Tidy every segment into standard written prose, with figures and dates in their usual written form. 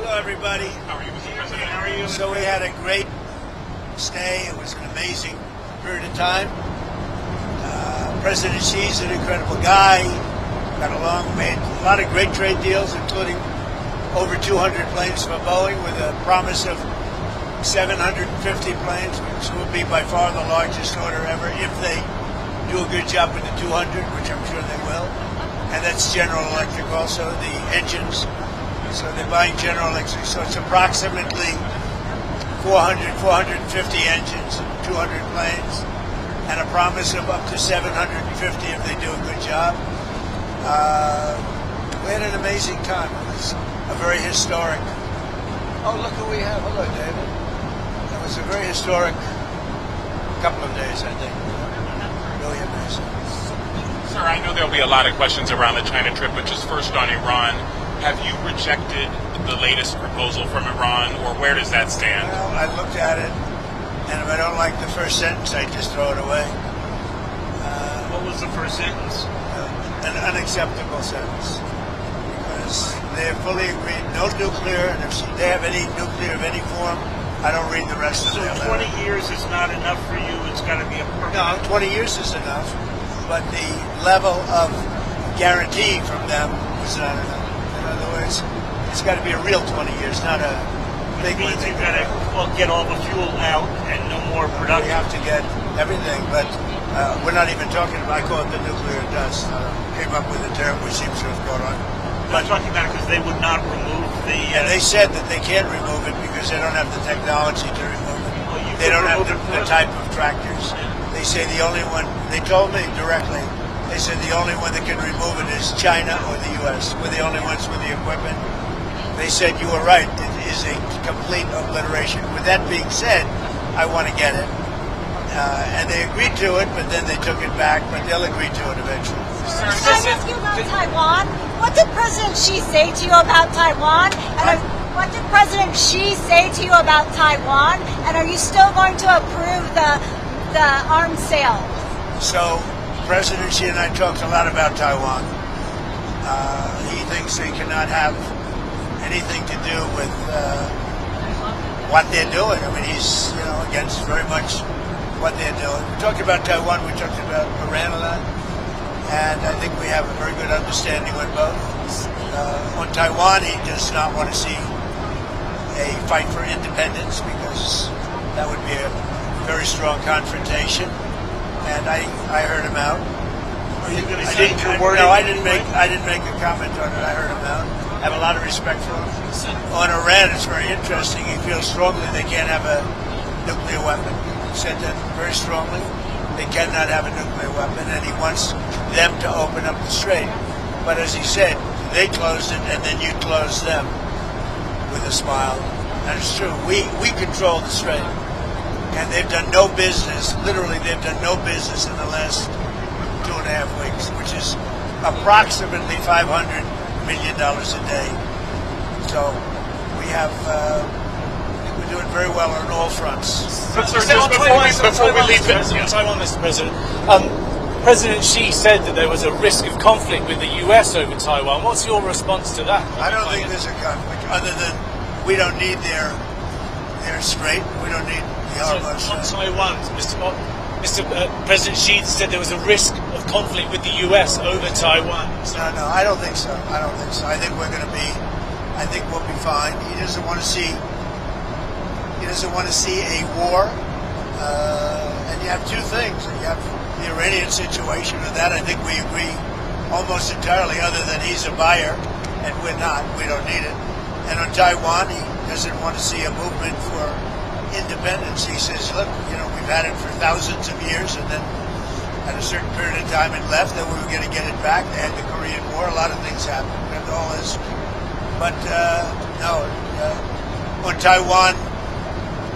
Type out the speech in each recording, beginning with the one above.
Hello, everybody. How are you, Mr. President? How are you? So we had a great stay. It was an amazing period of time. President Xi's an incredible guy. Got along, made a lot of great trade deals, including over 200 planes for Boeing with a promise of 750 planes, which will be by far the largest order ever if they do a good job with the 200, which I'm sure they will. And that's General Electric also, the engines. So they're buying General Electric. So it's approximately 450 engines and 200 planes, and a promise of up to 750 if they do a good job. We had an amazing time. It was a very historic. Oh, look who we have. Hello, David. It was a very historic couple of days, I think. Really amazing. Sir, I know there'll be a lot of questions around the China trip, but just first on Iran. Have you rejected the latest proposal from Iran, or where does that stand? Well, I looked at it, and if I don't like the first sentence, I just throw it away. What was the first sentence? An unacceptable sentence. Because they're fully agreed, no nuclear, and if they have any nuclear of any form, I don't read the rest of it. So 20 years is not enough for you, it's got to be a permanent... No, 20 years is enough, but the level of guarantee from them is not enough. In other words, it's got to be a real 20 years, not a big one. You've got to get all the fuel out and no more production. We have to get everything, but we're not even talking about, I call it the nuclear dust. Came up with a term which seems to have caught on. But I'm talking about it because they would not remove the... And they said that they can't remove it because they don't have the technology to remove it. Well, they don't have the type of tractors. They say the only one, they told me directly, they said the only one that can remove it is China or the U.S. We're the only ones with the equipment. They said, you were right, it is a complete obliteration. With that being said, I want to get it. And they agreed to it, but then they took it back, but they'll agree to it eventually. Can I ask you about Taiwan? What did President Xi say to you about Taiwan? And what did President Xi say to you about Taiwan? And are you still going to approve the arms sale? So, President Xi and I talked a lot about Taiwan. He thinks they cannot have anything to do with what they're doing. I mean, he's against very much what they're doing. We talked about Taiwan. We talked about Iran a lot, and I think we have a very good understanding on both. On Taiwan, he does not want to see a fight for independence because that would be a very strong confrontation. And I heard him out. Are you going to say your word? No, I didn't make a comment on it. I heard him out. I have a lot of respect for him. On Iran, it's very interesting. He feels strongly they can't have a nuclear weapon. He said that very strongly. They cannot have a nuclear weapon, and he wants them to open up the strait. But as he said, they closed it, and then you closed them with a smile. And it's true. We control the strait. And they've done no business, literally they've done no business in the last 2.5 weeks, which is approximately $500 million a day. So we have, we're doing very well on all fronts. But sir, just before we leave Taiwan, Mr. President, President Xi said that there was a risk of conflict with the US over Taiwan. What's your response to that? I don't think there's a conflict, other than we don't need their strait. We don't need on Taiwan, Mr. President Xi said there was a risk of conflict with the US over Taiwan. No, I don't think so. I think we'll be fine. He doesn't want to see a war. And you have two things. You have the Iranian situation, and that I think we agree almost entirely, other than he's a buyer and we're not. We don't need it. And on Taiwan, he doesn't want to see a movement for independence. He says, look, we've had it for thousands of years, and then at a certain period of time it left, then we were going to get it back. They had the Korean War, a lot of things happened, we have all this. But on Taiwan,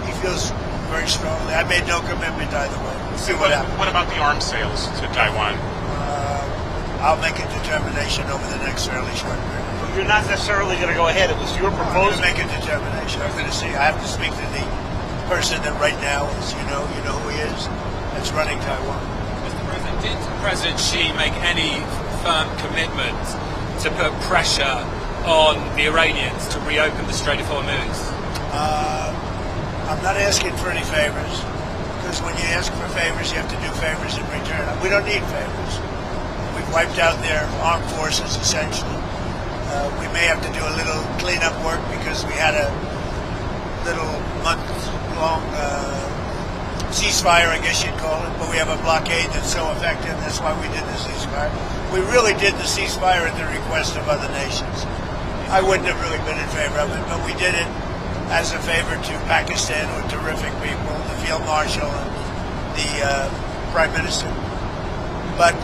he feels very strongly. I made no commitment either way. We'll see what happens. What about the arms sales to Taiwan? I'll make a determination over the next fairly short period. You're not necessarily going to go ahead. It was your proposal. I'm going to make a determination. I'm going to see. I have to speak to the person that right now is, you know who he is, that's running Taiwan. Mr. President, did President Xi make any firm commitment to put pressure on the Iranians to reopen the Strait of Hormuz? I'm not asking for any favors, because when you ask for favors, you have to do favors in return. We don't need favors. We've wiped out their armed forces, essentially. We may have to do a little cleanup work because we had a little month-long ceasefire, I guess you'd call it, but we have a blockade that's so effective. That's why we did the ceasefire. We really did the ceasefire at the request of other nations. I wouldn't have really been in favor of it, but we did it as a favor to Pakistan, who are terrific people, the Field Marshal and the Prime Minister. But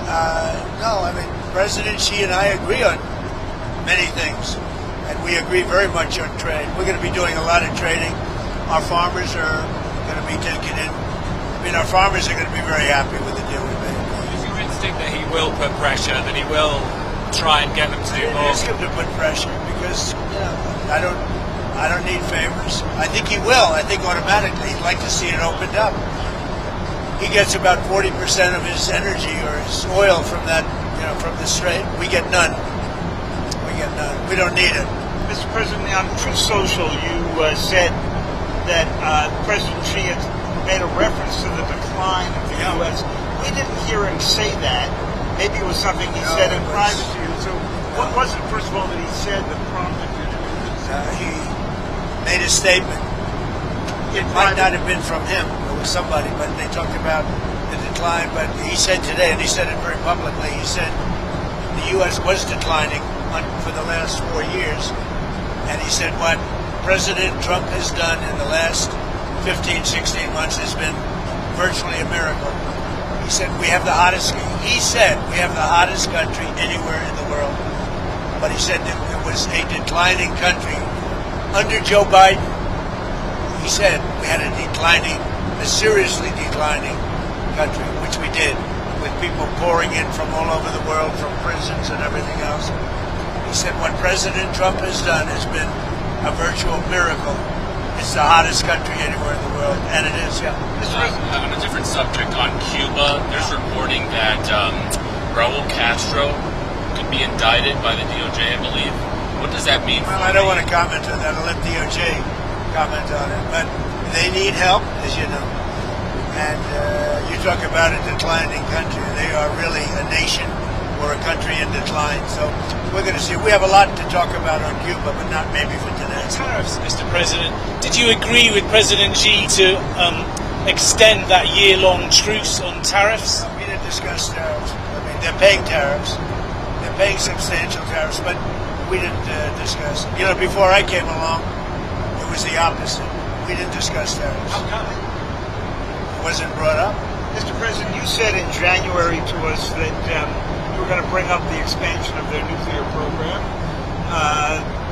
no, I mean, President Xi and I agree on many things, and we agree very much on trade. We're going to be doing a lot of trading. Our farmers are going to be taking in. I mean, our farmers are going to be very happy with the deal we made. Is your instinct that he will put pressure, that he will try and get them to do more? Ask him to put pressure because I don't need favors. I think he will. I think automatically he'd like to see it opened up. He gets about 40% of his energy or his oil from that, from the strait. We get none. We don't need it. Mr. President, on Truth Social, you said that President Xi had made a reference to the decline of the U.S. We didn't hear him say that. Maybe it was something he said in private to you. So what was it, first of all, that he said that prompted you to do this? He made a statement. It might not have been from him. It was somebody, but they talked about the decline. But he said today, and he said it very publicly, he said the U.S. was declining for the last 4 years. And he said what President Trump has done in the last 15, 16 months has been virtually a miracle. He said we have the hottest country anywhere in the world. But he said that it was a declining country. Under Joe Biden, he said we had a seriously declining country, which we did, with people pouring in from all over the world, from prisons and everything else. He said what President Trump has done has been a virtual miracle. It's the hottest country anywhere in the world, and it is, yeah. On a different subject, on Cuba, there's reporting that Raul Castro could be indicted by the DOJ, I believe. What does that mean? Well, I don't want to comment on that. I'll let DOJ comment on it. But they need help, as you know. And you talk about a declining country. They are really a nation or a country in decline. So we're going to see. We have a lot to talk about on Cuba, but not maybe for today. Tariffs, Mr. President. Did you agree with President Xi to extend that year-long truce on tariffs? We didn't discuss tariffs. I mean, they're paying tariffs. They're paying substantial tariffs, but we didn't discuss it. Before I came along, it was the opposite. We didn't discuss tariffs. How come? It wasn't brought up. Mr. President, you said in January to us that you were going to bring up the expansion of their nuclear program.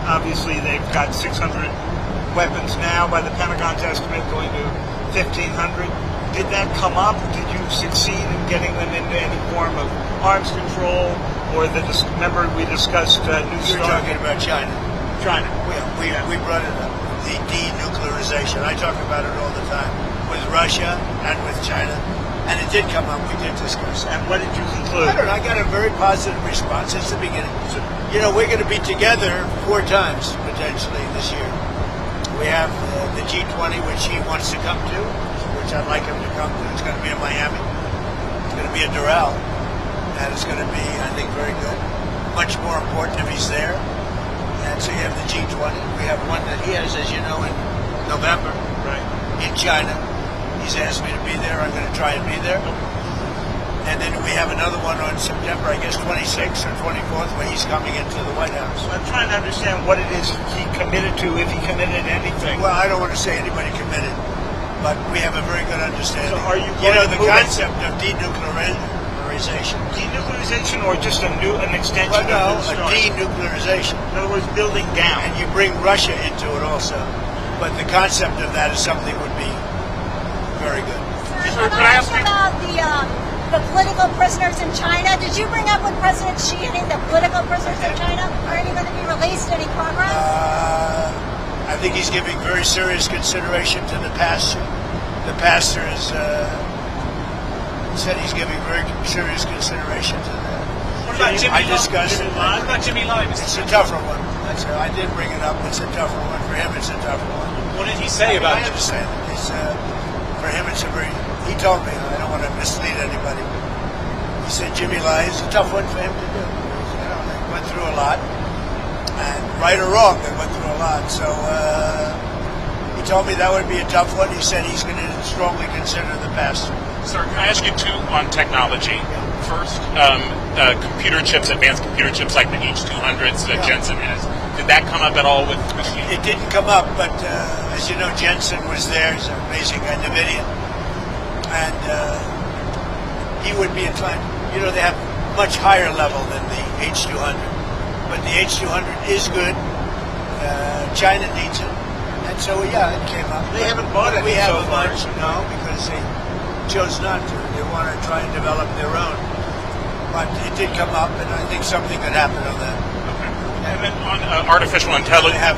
Obviously, they've got 600 weapons now, by the Pentagon's estimate, going to 1,500. Did that come up? Did you succeed in getting them into any form of arms control? Or remember we discussed New You're Start? talking about China. China. We brought it up. The denuclearization. I talk about it all the time with Russia and with China. And it did come up. We did discuss it. And what did you conclude? I don't know. I got a very positive response since the beginning. We're going to be together 4 times, potentially, this year. We have the G20, which he wants to come to, which I'd like him to come to. It's going to be in Miami. It's going to be in Doral. And it's going to be, I think, very good. Much more important if he's there. And so you have the G20. We have one that he has, as you know, in November, Right. in China. He's asked me to be there. I'm going to try and be there. And then we have another one on September, I guess, 26th or 24th, where he's coming into the White House. I'm trying to understand what it is he committed to, if he committed anything. Well, I don't want to say anybody committed, but we have a very good understanding. So are you going to the move concept of denuclearization. Denuclearization or just an extension Well, of no, the a start? denuclearization. In other words, building down. And you bring Russia into it also. But the concept of that is something would be very good. Can I ask about the political prisoners in China? Did you bring up with President Xi any of the political prisoners in China? Are any going to be released? Any progress? I think he's giving very serious consideration to the pastor. The pastor has said he's giving very serious consideration to that. What about Jimmy I discussed it. What about Jimmy Lai? It's a tougher one. I did bring it up. It's a tougher one. For him, it's a tougher one. What did he say about I it? understand it. For him, it's a very... He told me, I don't want to mislead anybody. He said, Jimmy Lai is a tough one for him to do. They went through a lot. And right or wrong, they went through a lot. So he told me that would be a tough one. He said he's going to strongly consider the past. Sir, can I ask you two on technology? First, computer chips, advanced computer chips like the H200s that Jensen has. Did that come up at all with machine? It didn't come up, but as you know, Jensen was there. He's an amazing guy, NVIDIA. And he would be inclined. You know, they have much higher level than the H200. But the H200 is good. China needs it. And so, yeah, it came up. They haven't bought it We so haven't far. No, because they chose not to. They want to try and develop their own. But it did come up, and I think something could happen on that. And then on artificial They intelligence, have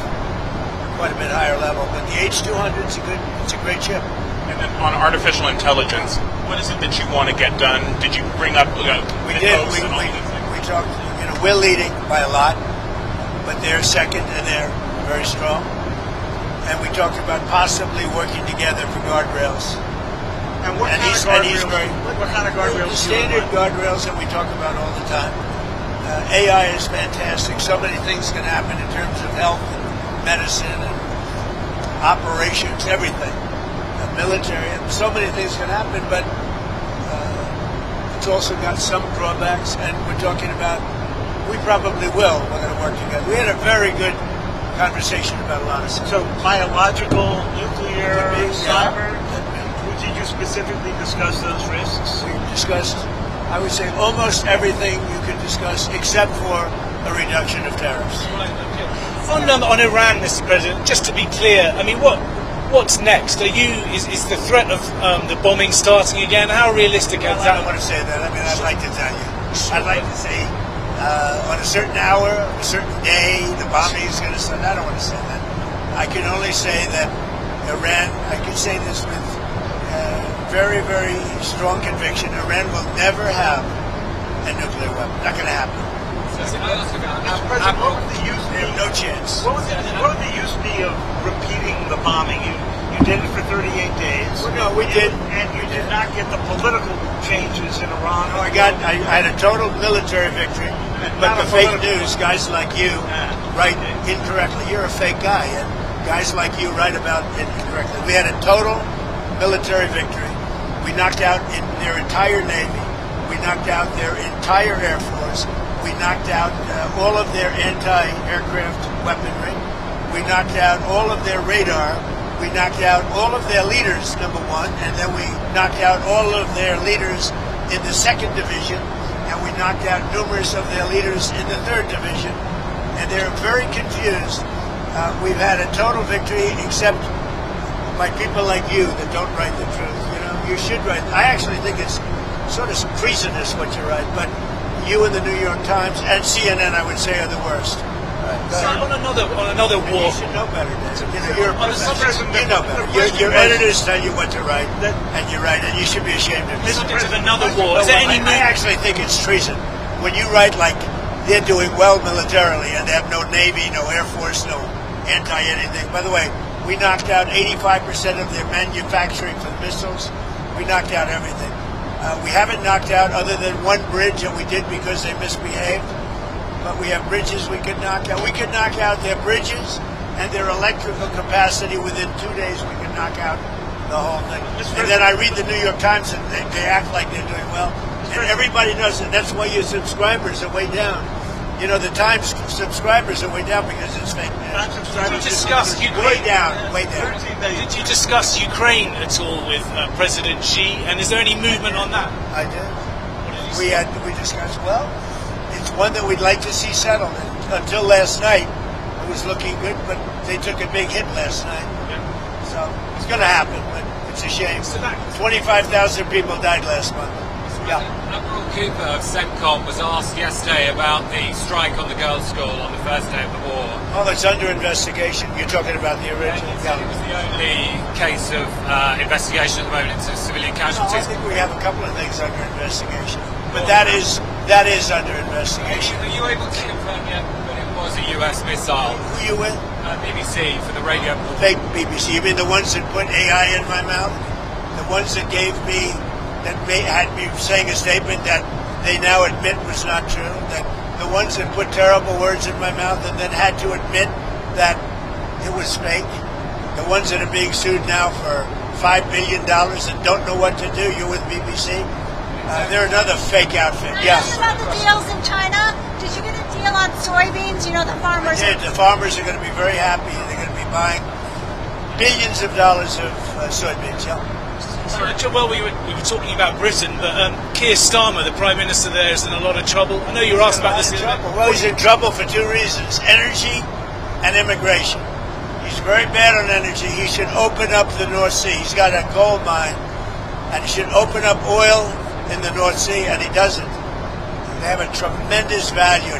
quite a bit higher level, but the H200 it's a great chip. and then on artificial intelligence, what is it that you want to get done? Did you bring up We did. We talked. You know, we're leading by a lot, but they're second, and they're very strong. And we talked about possibly working together for guardrails. And what kind of guardrails? What kind of guardrails? The standard guardrails that we talk about all the time. AI is fantastic. So many things can happen in terms of health and medicine and operations, everything. Military, and so many things can happen, but it's also got some drawbacks, and we're talking about, we probably will, we're going to work together. We had a very good conversation about a lot of stuff. So biological, nuclear, Could be, cyber. yeah. Did you specifically discuss those risks? We discussed, I would say, almost everything you could discuss except for a reduction of tariffs. On Iran, Mr. President, just to be clear, I mean, what's next? Is the threat of the bombing starting again? How realistic is Well, I that? don't want to say that. I mean, I'd like to tell you. I'd like to say on a certain hour, a certain day, the bombing is going to start. I don't want to say that. I can only say that Iran, I can say this with very, very strong conviction, Iran will never have a nuclear weapon. Not going to happen. President, what would the use They be? have no chance. What would the use be of repeating the bombing? You did it for 38 days. Well, no, we did. And you did not get the political changes in Iran. No, I had a total military victory. But the fake news, guys like you write incorrectly. You're a fake guy, and guys like you write about it incorrectly. We had a total military victory. We knocked out their entire Navy. We knocked out their entire Air Force. We knocked out all of their anti-aircraft weaponry. We knocked out all of their radar. We knocked out all of their leaders, number one, and then we knocked out all of their leaders in the 2nd Division, and we knocked out numerous of their leaders in the 3rd Division, and they're very confused. We've had a total victory, except by people like you that don't write the truth. You know, you should write. I actually think it's sort of treasonous what you write, but you and the New York Times and CNN, I would say, are the worst. So on another And war. you should know better, Dan. You know, you're a On a professional. subject- You know better. Your editors tell you what to write, and you write, and you should be ashamed of yourself. Subject of another war. Is there any I actually think it's treason when you write like they're doing well militarily and they have no Navy, no Air Force, no anti-anything. By the way, we knocked out 85% of their manufacturing for the missiles. We knocked out everything. We haven't knocked out other than one bridge that we did because they misbehaved. But we have bridges we could knock out. We could knock out their bridges and their electrical capacity within 2 days. We could knock out the whole thing. And then I read the New York Times and they act like they're doing well. And everybody knows it. That's why your subscribers are way down. You know, the Times subscribers are way down because it's fake news. Did you discuss Way Ukraine? down, way down. Did you discuss Ukraine at all with President Xi? And is there any movement on that? I did. We discussed, well, it's one that we'd like to see settled. And until last night, it was looking good, but they took a big hit last night. So it's going to happen, but it's a shame. 25,000 people died last month. Yeah. Admiral Cooper of CENTCOM was asked yesterday about the strike on the girls' school on the first day of the war. Oh, it's under investigation. You're talking about the original. It was the only case of investigation at the moment into civilian No, I casualties. think we have a couple of things under investigation, but that is under investigation. Are you able to confirm yet that it was was a US missile. Who you with? BBC for the radio. Fake BBC. You mean the ones that put AI in my mouth? The ones that gave me, had me saying a statement that they now admit was not true? That the ones that put terrible words in my mouth and then had to admit that it was fake? The ones that are being sued now for $5 billion and don't know what to do? You're with BBC? They're another fake outfit. Yeah. About the deals in China, did you get a deal on soybeans? You know, the farmers. I did. The farmers are going to be very happy. They're going to be buying billions of dollars of soybeans. Yeah. Well, we were talking about Britain, but Keir Starmer, the Prime Minister there, is in a lot of trouble. I know you were asked about this. Well, he's in trouble for two reasons: energy and immigration. He's very bad on energy. He should open up the North Sea. He's got a gold mine, and he should open up oil in the North Sea, and he doesn't. They have a tremendous value.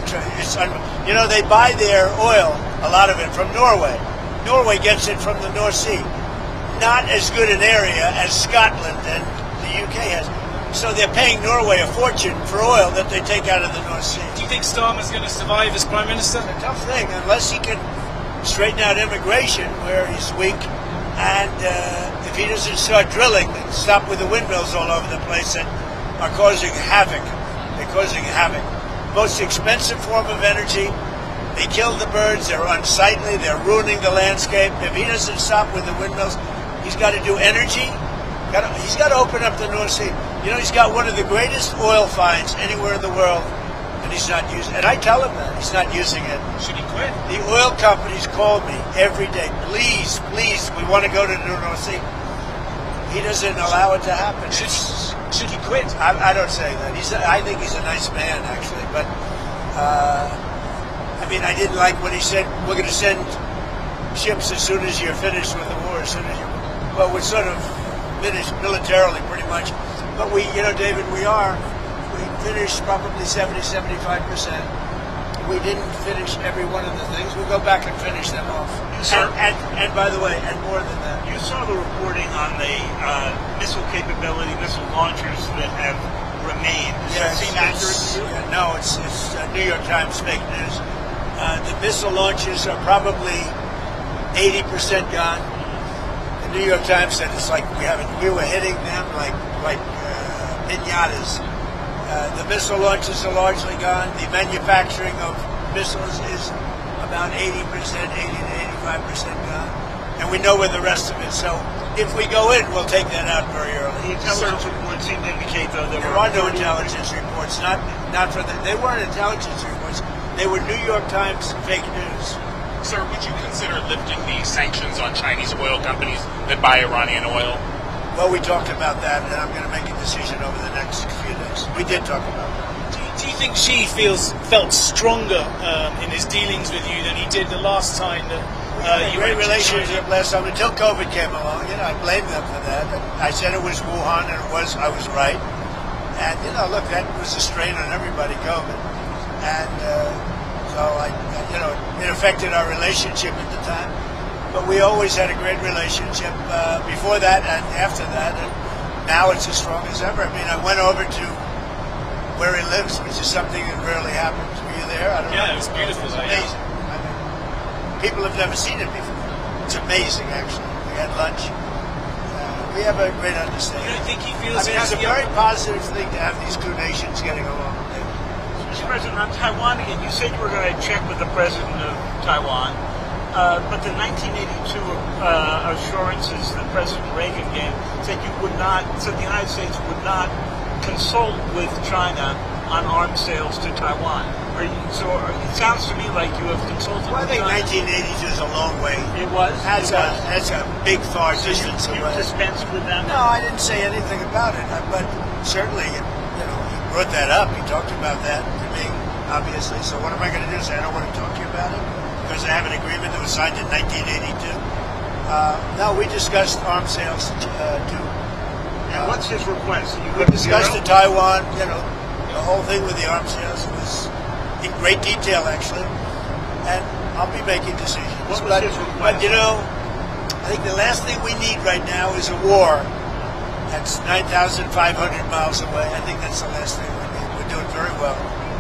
You know, they buy their oil, a lot of it, from Norway. Norway gets it from the North Sea. Not as good an area as Scotland and the UK has. So they're paying Norway a fortune for oil that they take out of the North Sea. Do you think Starmer's going to survive as Prime Minister? It's a tough thing, unless he can straighten out immigration where he's weak, and if he doesn't start drilling and stop with the windmills all over the place that are causing havoc. They're causing havoc. Most expensive form of energy. They kill the birds. They're unsightly. They're ruining the landscape. If he doesn't stop with the windmills, he's got to do energy. He's got to open up the North Sea. You know, he's got one of the greatest oil finds anywhere in the world, and he's not using it. And I tell him that. He's not using it. Should he quit? The oil companies call me every day. Please, please, we want to go to the North Sea. He doesn't allow it to happen. Should he quit? I don't say that. I think he's a nice man, actually. But, I mean, I didn't like when he said, we're going to send ships as soon as you're finished with the war. Well, we're sort of finished militarily, pretty much. But we, you know, David, we finished probably 70-75%. We didn't finish every one of the things. We'll go back and finish them off. And by the way, and more than that. You saw the reporting on the missile capability, missile launchers that have remained. Does that seem accurate to you? No, it's New York Times fake news. The missile launches are probably 80% gone. The New York Times said it's like we were hitting them like pinatas. The missile launches are largely gone. The manufacturing of missiles is about 80%, 80 to 85% gone. And we know where the rest of it. So if we go in, we'll take that out very early. The intelligence reports seem to indicate, though, that there are no intelligence reports. Not for they weren't intelligence reports. They were New York Times fake news. Sir, would you consider lifting the sanctions on Chinese oil companies that buy Iranian oil? Well, we talked about that, and I'm going to make a decision over the next few days. We did talk about that. Do you think Xi felt stronger in his dealings with you than he did the last time that you great went to relationship China? last time until COVID came along? You know, I blamed them for that. I said it was Wuhan, and I was right. And you know, look, that was a strain on everybody, COVID, and so it affected our relationship at the time. But we always had a great relationship before that and after that, and now it's as strong as ever. I mean, I went over to where he lives, which is something that rarely happens. Were you there? I don't know. It was beautiful. It's amazing. I mean, people have never seen it before. It's amazing, actually. We had lunch. We have a great understanding. You don't think he feels it's a very positive thing to have these two nations getting along. Mr. President, on Taiwan again, you said you were going to check with the president of Taiwan, but the 1982 assurances that President Reagan gave said the United States would not consult with China on arms sales to Taiwan. It sounds to me like you have consulted with China. I think 1982 is a long way. It was? That's a big, far distance away. You dispensed with them? No, I didn't say anything about it. But certainly, he brought that up. He talked about that to me, obviously. So what am I going to do? Say I don't want to talk to you about it? Because I have an agreement that was signed in 1982? No, we discussed arms sales to... And what's his request? We discussed to Taiwan, the whole thing with the arms sales was in great detail, actually. And I'll be making decisions. What was his request? But, I think the last thing we need right now is a war that's 9,500 miles away. I think that's the last thing we need. We're doing very well.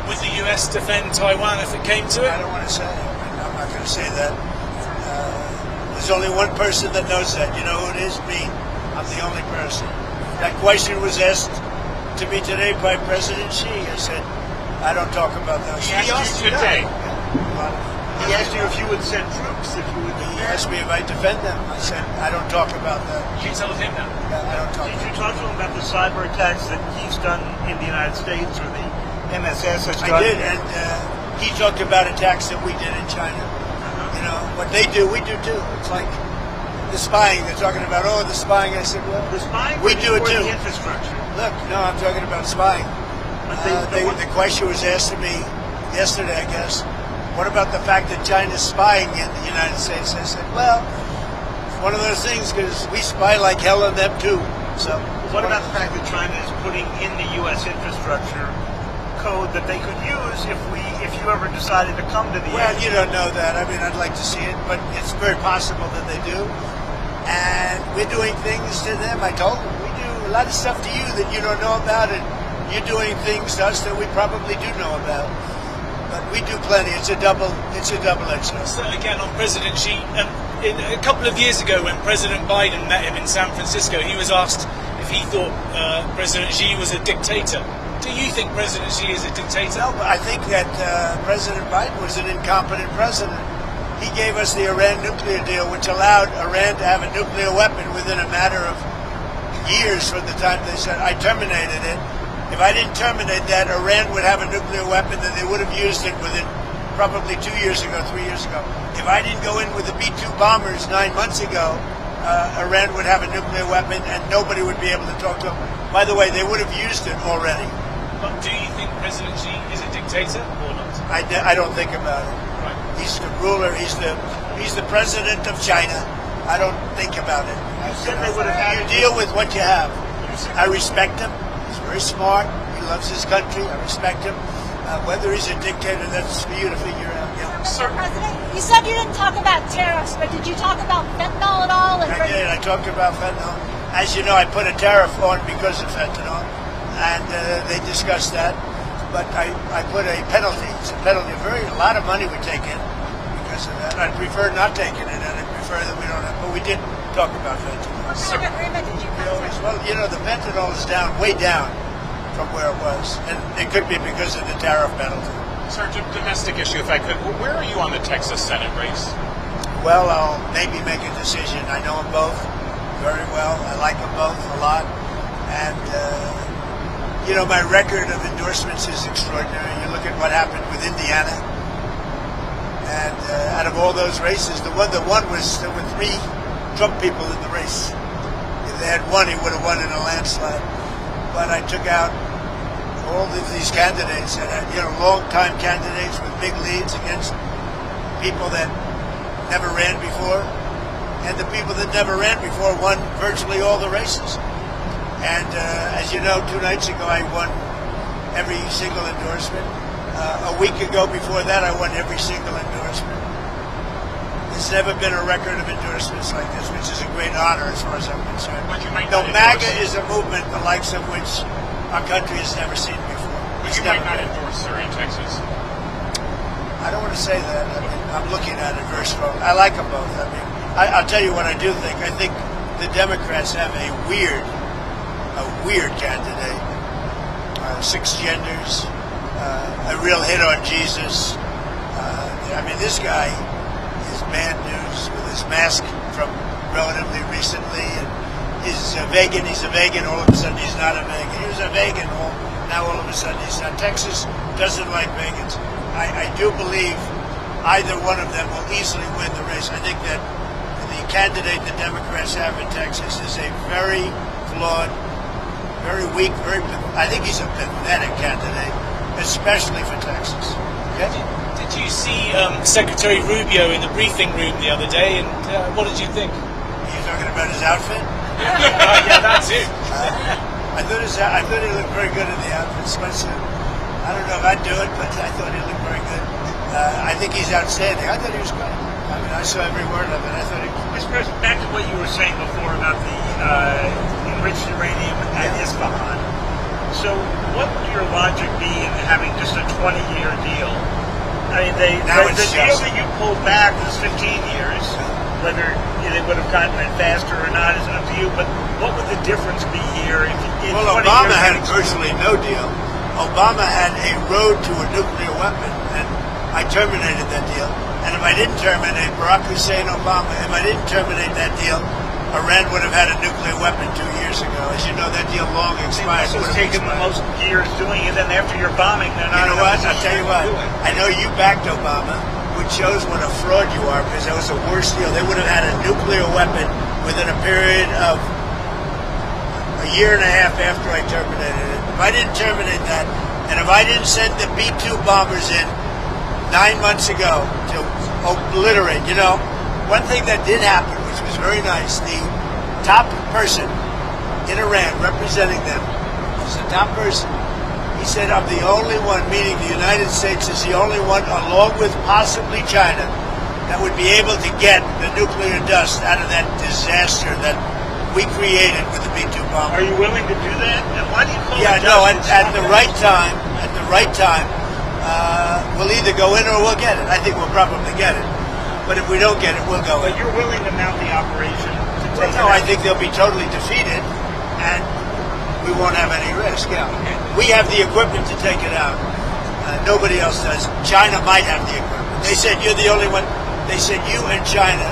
With the US defend Taiwan if it came to it? I don't want to say. I'm not going to say that. There's only one person that knows that. You know who it is? Me. I'm the only person. That question was asked to me today by President Xi. I said, I don't talk about those. He asked you today. He asked you if you would send troops, if you would. He asked me if I defend them. I said, I don't talk about that. You tell him that. I don't talk Did about you talk to him about the cyber attacks that he's done in the United States or the MSS has done? I did, and he talked about attacks that we did in China. You know, what they do, we do too. It's like the spying. They're talking about, the spying. I said, well, The spying we do it or too. the infrastructure? Look, no, I'm talking about spying. The question was asked to me yesterday, I guess. What about the fact that China's spying in the United States? I said, well, it's one of those things because we spy like hell on them too. So, What about the fact that China is putting in the U.S. infrastructure code that they could use if you ever decided to come to the well, end? you don't know that. I mean, I'd like to see it, but it's very possible that they do. And we're doing things to them. I told them we do a lot of stuff to you that you don't know about, and you're doing things to us that we probably do know about. But we do plenty. It's a double-edged sword. So again, on President Xi, a couple of years ago when President Biden met him in San Francisco, he was asked if he thought President Xi was a dictator. Do you think President Xi is a dictator? No, but I think that President Biden was an incompetent president. He gave us the Iran nuclear deal, which allowed Iran to have a nuclear weapon within a matter of years from the time they said, I terminated it. If I didn't terminate that, Iran would have a nuclear weapon, then they would have used it within probably 2 years ago, 3 years ago. If I didn't go in with the B-2 bombers 9 months ago, Iran would have a nuclear weapon and nobody would be able to talk to them. By the way, they would have used it already. But do you think President Xi is a dictator or not? I don't think about it. Right. He's the ruler. He's the president of China. I don't think about it. said they would have had You deal with what you have. I respect him. He's very smart. He loves his country. I respect him. Whether he's a dictator, that's for you to figure out. Yeah. Mr. President, you said you didn't talk about tariffs, but did you talk about fentanyl at all? I did. I talked about fentanyl. As you know, I put a tariff on because of fentanyl, and they discussed that. But I put a penalty. It's a penalty. A lot of money we take in because of that. I'd prefer not taking it, and I'd prefer that we don't have. But we did talk about fentanyl. What kind of agreement did you come to? Well, you know, the fentanyl is down, way down from where it was, and it could be because of the tariff penalty. Sir, domestic issue, if I could. Where are you on the Texas Senate race? Well, I'll maybe make a decision. I know them both very well. I like them both a lot. And, you know, my record of endorsements is extraordinary. You look at what happened with Indiana. And out of all those races, the one that won was there were 3 Trump people in the race. If they had won, he would have won in a landslide. But I took out all of these candidates that had, you know, long-time candidates with big leads against people that never ran before. And the people that never ran before won virtually all the races. And as you know, 2 nights ago I won every single endorsement. A week ago before that I won every single endorsement. There's never been a record of endorsements like this, which is a great honor as far as I'm concerned. But you might No, not MAGA endorse. is a movement the likes of which our country has never seen before. But It's you might never not been. endorse, sir, in Texas. I don't want to say that. I mean, I'm looking at it very strong. I like them both. I mean, I'll tell you what I do think. I think the Democrats have a weird candidate. 6 genders, a real hit on Jesus. I mean, this guy is bad news with his mask from relatively recently, and he's a vegan. All of a sudden, he's not a vegan. He was a vegan. Now, all of a sudden, he's not. Texas doesn't like vegans. I do believe either one of them will easily win the race. I think that the candidate the Democrats have in Texas is a very flawed, very weak, I think he's a pathetic candidate, especially for Texas. Okay? Did you see Secretary Rubio in the briefing room the other day, and what did you think? You're talking about his outfit? Yeah, that's it. I thought he looked very good in the outfit. I don't know if I'd do it, but I thought he looked very good. I think he's outstanding. I thought he was great. I mean, I saw every word of it. I thought he was Mr. President, back to what you were saying before about the enriched uranium at Isfahan. So what would your logic be in having just a 20-year Now it's the deal just- that you pulled back was 15 years. Whether they would have gotten it faster or not is up to you. But what would the difference be here? Well, Obama had virtually no deal. Obama had a road to a nuclear weapon, and I terminated that deal. And if I didn't terminate, Barack Hussein Obama, if I didn't terminate that deal, Iran would have had a nuclear weapon 2 years ago. As you know, that deal long expired. It's taken the most years doing it, and after you're bombing, they're not. You know what? I'll tell you what. I know you backed Obama, which shows what a fraud you are, because that was the worst deal. They would have had a nuclear weapon within a period of a year and a half after I terminated it. If I didn't terminate that, and if I didn't send the B-2 bombers in 9 months ago to obliterate, one thing that did happen, which was very nice, the top person in Iran representing them was the top person. He said, I'm the only one, meaning the United States is the only one, along with possibly China, that would be able to get the nuclear dust out of that disaster that we created with the B-2 bomber. Are you willing to do that? And why do you call Yeah, it no, dust? at the right time, we'll either go in or we'll get it. I think we'll probably get it. But if we don't get it, we'll go in. But you're willing to mount the operation to take it No, out? I think they'll be totally defeated, and we won't have any risk. Yeah. We have the equipment to take it out. Nobody else does. China might have the equipment. They said you're the only one. They said you and China,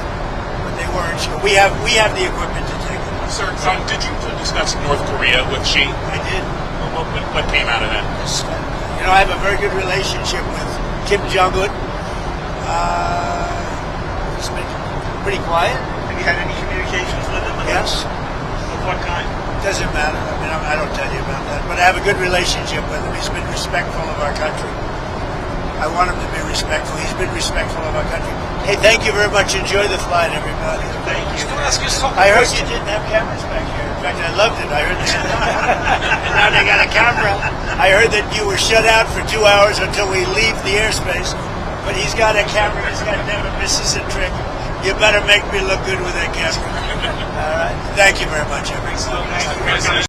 but they weren't sure. We have the equipment to take it out. Sir, did you discuss North Korea with Xi? I did. What came out of that? I have a very good relationship with Kim Jong-un. It's been pretty quiet. Have you had any communications with him? Yes. Of what kind? Doesn't matter. I mean, I don't tell you about that. But I have a good relationship with him. He's been respectful of our country. I want him to be respectful. He's been respectful of our country. Hey, thank you very much. Enjoy the flight, everybody. Thank you. Can I ask you something? I heard you didn't have cameras back here. In fact, I loved it. I heard that. And now they got a camera. I heard that you were shut out for 2 hours until we leave the airspace. But he's got a camera. He's got never misses a trick. You better make me look good with that camera. All right. Thank you very much, everybody.